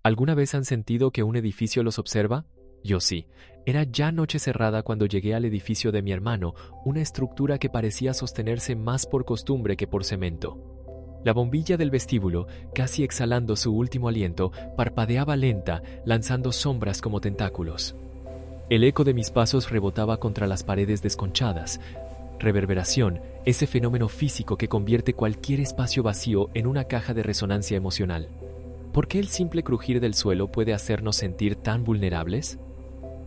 ¿Alguna vez han sentido que un edificio los observa? Yo sí. Era ya noche cerrada cuando llegué al edificio de mi hermano, una estructura que parecía sostenerse más por costumbre que por cemento. La bombilla del vestíbulo, casi exhalando su último aliento, parpadeaba lenta, lanzando sombras como tentáculos. El eco de mis pasos rebotaba contra las paredes desconchadas. Reverberación, ese fenómeno físico que convierte cualquier espacio vacío en una caja de resonancia emocional. ¿Por qué el simple crujir del suelo puede hacernos sentir tan vulnerables?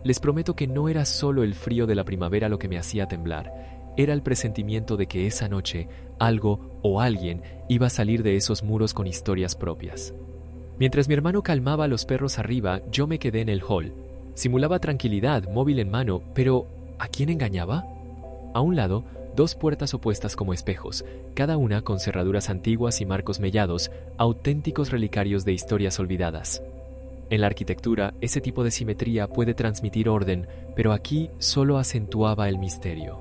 Les prometo que no era solo el frío de la primavera lo que me hacía temblar, era el presentimiento de que esa noche algo o alguien iba a salir de esos muros con historias propias. Mientras mi hermano calmaba a los perros arriba, yo me quedé en el hall. Simulaba tranquilidad, móvil en mano, pero ¿a quién engañaba? A un lado, dos puertas opuestas como espejos, cada una con cerraduras antiguas y marcos mellados, auténticos relicarios de historias olvidadas. En la arquitectura, ese tipo de simetría puede transmitir orden, pero aquí solo acentuaba el misterio.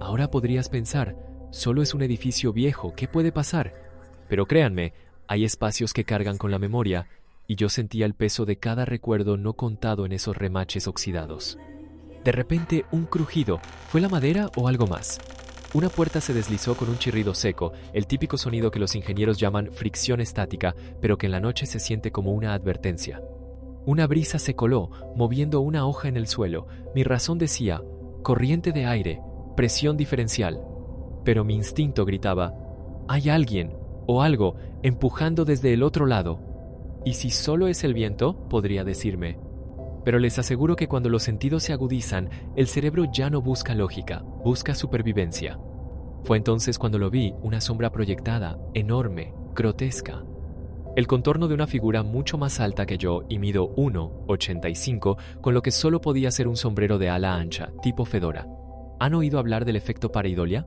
Ahora podrías pensar, solo es un edificio viejo, ¿qué puede pasar? Pero créanme, hay espacios que cargan con la memoria, y yo sentía el peso de cada recuerdo no contado en esos remaches oxidados. De repente, un crujido. ¿Fue la madera o algo más? Una puerta se deslizó con un chirrido seco, el típico sonido que los ingenieros llaman fricción estática, pero que en la noche se siente como una advertencia. Una brisa se coló, moviendo una hoja en el suelo. Mi razón decía, corriente de aire, presión diferencial. Pero mi instinto gritaba, hay alguien, o algo, empujando desde el otro lado. ¿Y si solo es el viento? Podría decirme. Pero les aseguro que cuando los sentidos se agudizan, el cerebro ya no busca lógica, busca supervivencia. Fue entonces cuando lo vi, una sombra proyectada, enorme, grotesca. El contorno de una figura mucho más alta que yo y mido 1,85, con lo que solo podía ser un sombrero de ala ancha, tipo fedora. ¿Han oído hablar del efecto pareidolia?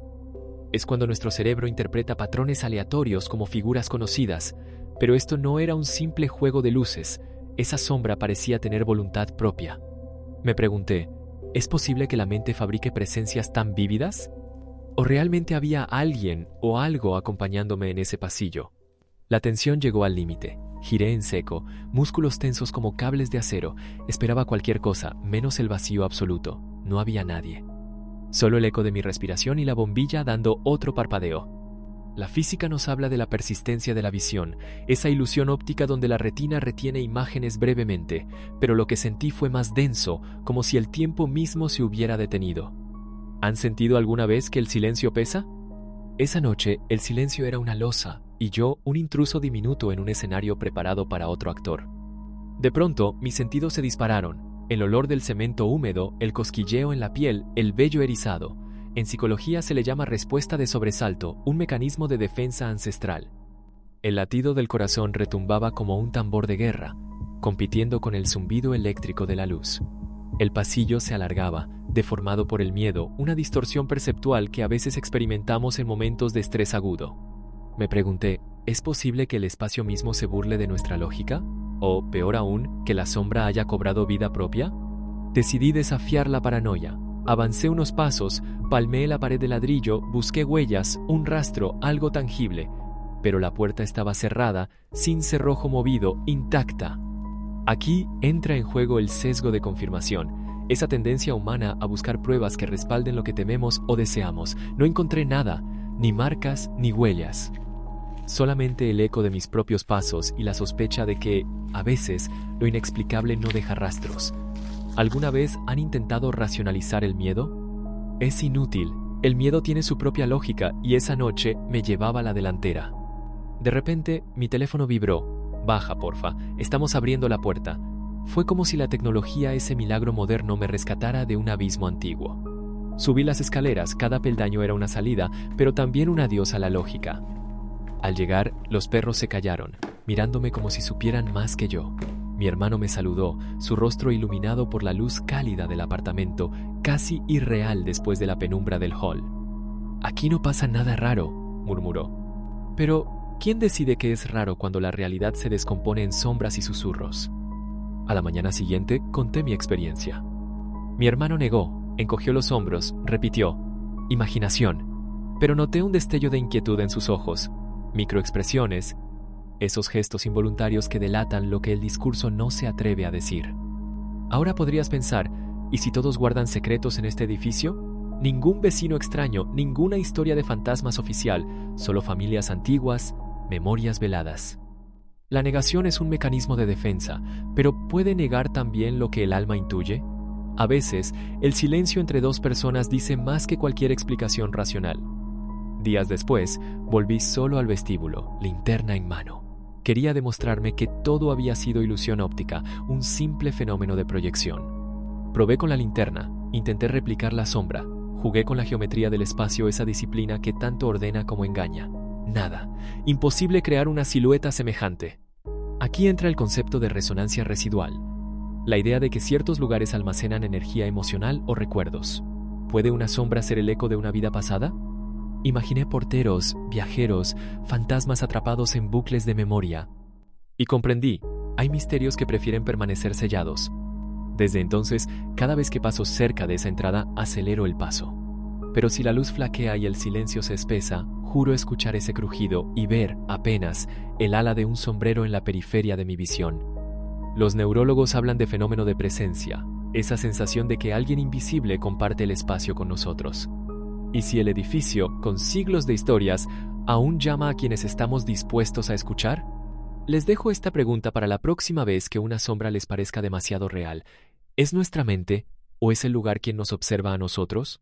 Es cuando nuestro cerebro interpreta patrones aleatorios como figuras conocidas, pero esto no era un simple juego de luces. Esa sombra parecía tener voluntad propia. Me pregunté, ¿es posible que la mente fabrique presencias tan vívidas? ¿O realmente había alguien o algo acompañándome en ese pasillo? La tensión llegó al límite. Giré en seco, músculos tensos como cables de acero. Esperaba cualquier cosa, menos el vacío absoluto. No había nadie. Solo el eco de mi respiración y la bombilla dando otro parpadeo. La física nos habla de la persistencia de la visión, esa ilusión óptica donde la retina retiene imágenes brevemente, pero lo que sentí fue más denso, como si el tiempo mismo se hubiera detenido. ¿Han sentido alguna vez que el silencio pesa? Esa noche, el silencio era una losa, y yo un intruso diminuto en un escenario preparado para otro actor. De pronto, mis sentidos se dispararon. El olor del cemento húmedo, el cosquilleo en la piel, el vello erizado. En psicología se le llama respuesta de sobresalto, un mecanismo de defensa ancestral. El latido del corazón retumbaba como un tambor de guerra, compitiendo con el zumbido eléctrico de la luz. El pasillo se alargaba, deformado por el miedo, una distorsión perceptual que a veces experimentamos en momentos de estrés agudo. Me pregunté, ¿es posible que el espacio mismo se burle de nuestra lógica? ¿O, peor aún, que la sombra haya cobrado vida propia? Decidí desafiar la paranoia. Avancé unos pasos, palmeé la pared de ladrillo, busqué huellas, un rastro, algo tangible. Pero la puerta estaba cerrada, sin cerrojo movido, intacta. Aquí entra en juego el sesgo de confirmación, esa tendencia humana a buscar pruebas que respalden lo que tememos o deseamos. No encontré nada, ni marcas ni huellas. Solamente el eco de mis propios pasos y la sospecha de que, a veces, lo inexplicable no deja rastros. ¿Alguna vez han intentado racionalizar el miedo? Es inútil. El miedo tiene su propia lógica y esa noche me llevaba a la delantera. De repente, mi teléfono vibró. Baja, porfa. Estamos abriendo la puerta. Fue como si la tecnología, ese milagro moderno, me rescatara de un abismo antiguo. Subí las escaleras, cada peldaño era una salida, pero también un adiós a la lógica. Al llegar, los perros se callaron, mirándome como si supieran más que yo. Mi hermano me saludó, su rostro iluminado por la luz cálida del apartamento, casi irreal después de la penumbra del hall. «Aquí no pasa nada raro», murmuró. Pero, ¿quién decide qué es raro cuando la realidad se descompone en sombras y susurros? A la mañana siguiente, conté mi experiencia. Mi hermano negó, encogió los hombros, repitió, «imaginación». Pero noté un destello de inquietud en sus ojos, microexpresiones. esos gestos involuntarios que delatan lo que el discurso no se atreve a decir. Ahora podrías pensar, ¿y si todos guardan secretos en este edificio? Ningún vecino extraño, ninguna historia de fantasmas oficial, solo familias antiguas, memorias veladas. La negación es un mecanismo de defensa, pero ¿puede negar también lo que el alma intuye? A veces, el silencio entre dos personas dice más que cualquier explicación racional. Días después, volví solo al vestíbulo, linterna en mano. Quería demostrarme que todo había sido ilusión óptica, un simple fenómeno de proyección. Probé con la linterna, intenté replicar la sombra, jugué con la geometría del espacio, esa disciplina que tanto ordena como engaña. Nada, imposible crear una silueta semejante. Aquí entra el concepto de resonancia residual, la idea de que ciertos lugares almacenan energía emocional o recuerdos. ¿Puede una sombra ser el eco de una vida pasada? Imaginé porteros, viajeros, fantasmas atrapados en bucles de memoria. Y comprendí, hay misterios que prefieren permanecer sellados. Desde entonces, cada vez que paso cerca de esa entrada, acelero el paso. Pero si la luz flaquea y el silencio se espesa, juro escuchar ese crujido y ver, apenas, el ala de un sombrero en la periferia de mi visión. Los neurólogos hablan de fenómeno de presencia, esa sensación de que alguien invisible comparte el espacio con nosotros. ¿Y si el edificio, con siglos de historias, aún llama a quienes estamos dispuestos a escuchar? Les dejo esta pregunta para la próxima vez que una sombra les parezca demasiado real. ¿Es nuestra mente o es el lugar quien nos observa a nosotros?